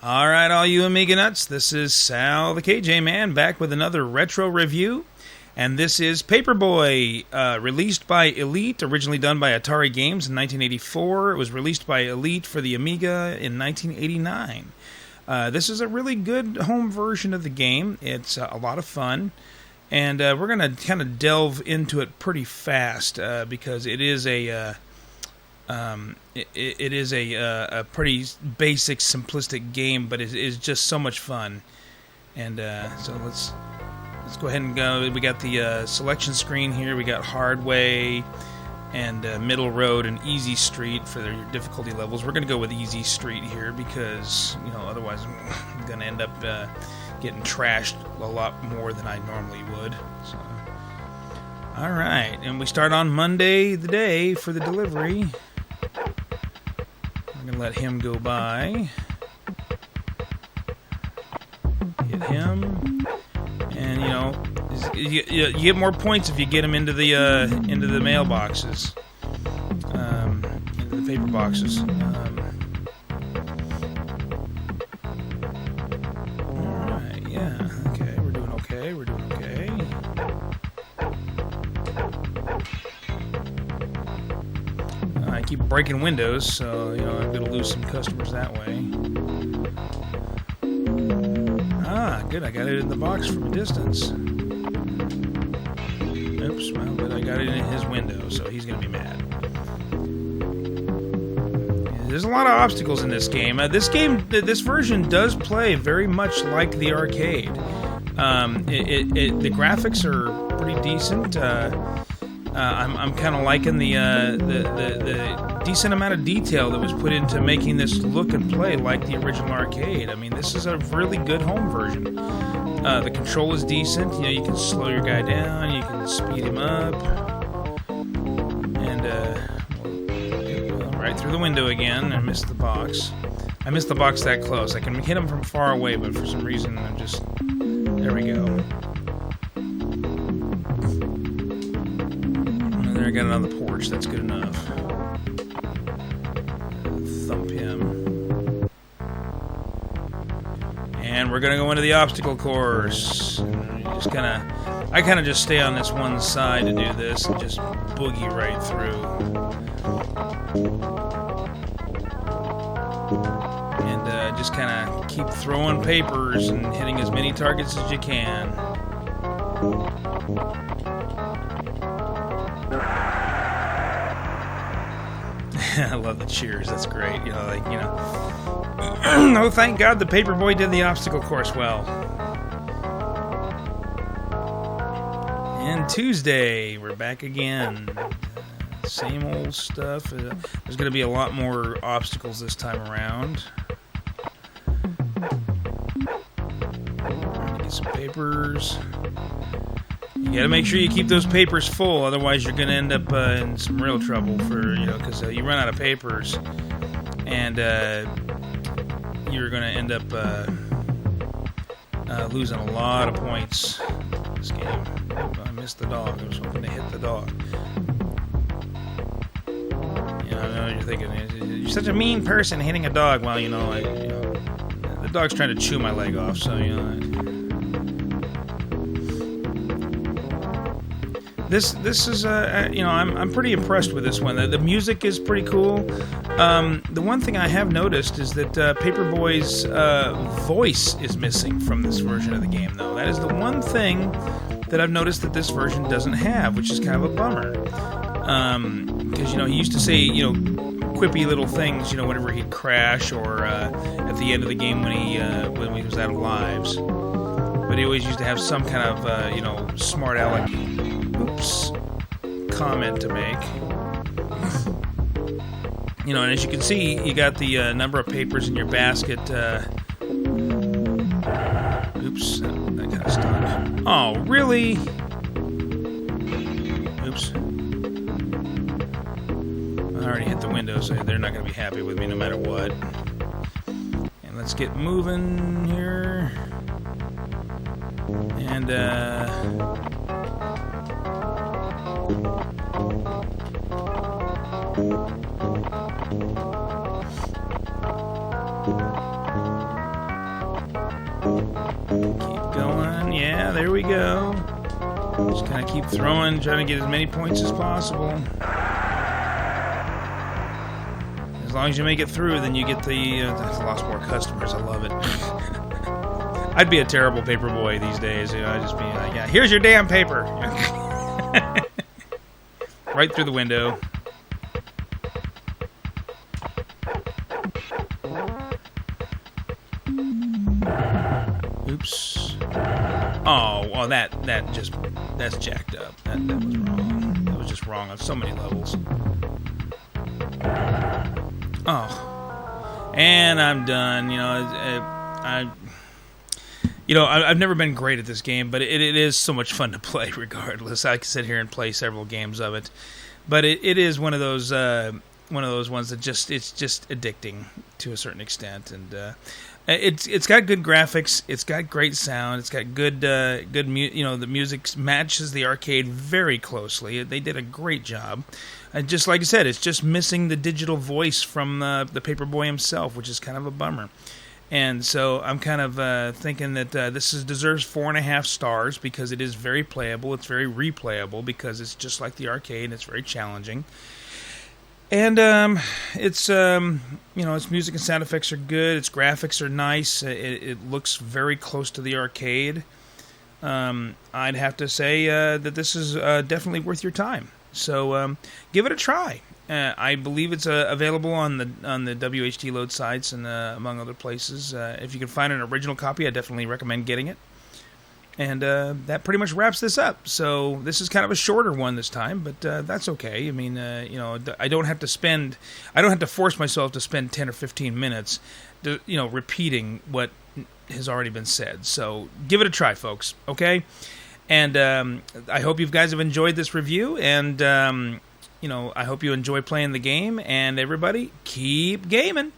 All right, all you Amiga nuts, this is Sal the KJman back with another retro review. And this is Paperboy, released by Elite, originally done by Atari Games in 1984. It was released by Elite for the Amiga in 1989. This is a really good home version of the game. It's a lot of fun. And we're going to kind of delve into it pretty fast because it is a pretty basic, simplistic game, but it is just so much fun. And so let's go ahead and go. We got the selection screen here. We got hard way and middle road and easy street for their difficulty levels. We're going to go with easy street here because otherwise I'm going to end up getting trashed a lot more than I normally would. So, all right, and we start on Monday, the day for the delivery. I'm gonna let him go by. Hit him, and you get more points if you get him into the mailboxes, into the paper boxes. We're doing okay. I keep breaking windows, so I'm going to lose some customers that way. Ah, good. I got it in the box from a distance. Oops, well, but I got it in his window, so he's going to be mad. There's a lot of obstacles in this game. This version does play very much like the arcade. The graphics are pretty decent. I'm kind of liking the decent amount of detail that was put into making this look and play like the original arcade. I mean, this is a really good home version. The control is decent. You can slow your guy down, you can speed him up, and right through the window again. I missed the box. I missed the box that close. I can hit him from far away, but for some reason I'm just... There we go. And there I got it on the porch. That's good enough. Thump him. And we're gonna go into the obstacle course. I kind of just stay on this one side to do this and just boogie right through. And just kind of keep throwing papers and hitting as many targets as you can. I love the cheers. That's great. Oh, thank God the Paperboy did the obstacle course well. And Tuesday, we're back again. Same old stuff. There's going to be a lot more obstacles this time around. Get some papers. You got to make sure you keep those papers full, otherwise you're going to end up in some real trouble because you run out of papers, and you're going to end up losing a lot of points in this game. I missed the dog. I was hoping to hit the dog. I know you're thinking, you're such a mean person hitting a dog. Well, the dog's trying to chew my leg off, so This is I'm pretty impressed with this one. The music is pretty cool. The one thing I have noticed is that Paperboy's voice is missing from this version of the game, though. That is the one thing that I've noticed that this version doesn't have, which is kind of a bummer. Because he used to say quippy little things whenever he'd crash or at the end of the game when he was out of lives. But he always used to have some kind of smart aleck comment to make. And as you can see, you got the number of papers in your basket. Oops, that got stuck. Oh, really? Oops. I already hit the window, so they're not going to be happy with me no matter what. And let's get moving here. And, there we go. Just kind of keep throwing, trying to get as many points as possible. As long as you make it through, then you get the... I've lost more customers. I love it. I'd be a terrible paperboy these days. I'd just be like, yeah, here's your damn paper. Right through the window. Oops. Oh, well, that's jacked up. That was wrong. That was just wrong on so many levels. Oh. And I'm done. I've never been great at this game, but it is so much fun to play regardless. I can sit here and play several games of it. But it is one of those ones that it's just addicting to a certain extent, and it's got good graphics, it's got great sound, it's got good the music matches the arcade very closely. They did a great job. Just like I said, it's just missing the digital voice from the Paperboy himself, which is kind of a bummer. And so I'm kind of thinking that this deserves 4.5 stars because it is very playable. It's very replayable because it's just like the arcade. It's very challenging. And its music and sound effects are good. Its graphics are nice. It looks very close to the arcade. I'd have to say that this is definitely worth your time. So give it a try. I believe it's available on the WHT load sites and among other places. If you can find an original copy, I definitely recommend getting it. And that pretty much wraps this up. So this is kind of a shorter one this time, but that's okay. I mean, I don't have to force myself to spend 10 or 15 minutes, repeating what has already been said. So give it a try, folks. Okay. And I hope you guys have enjoyed this review, and I hope you enjoy playing the game, and everybody, keep gaming!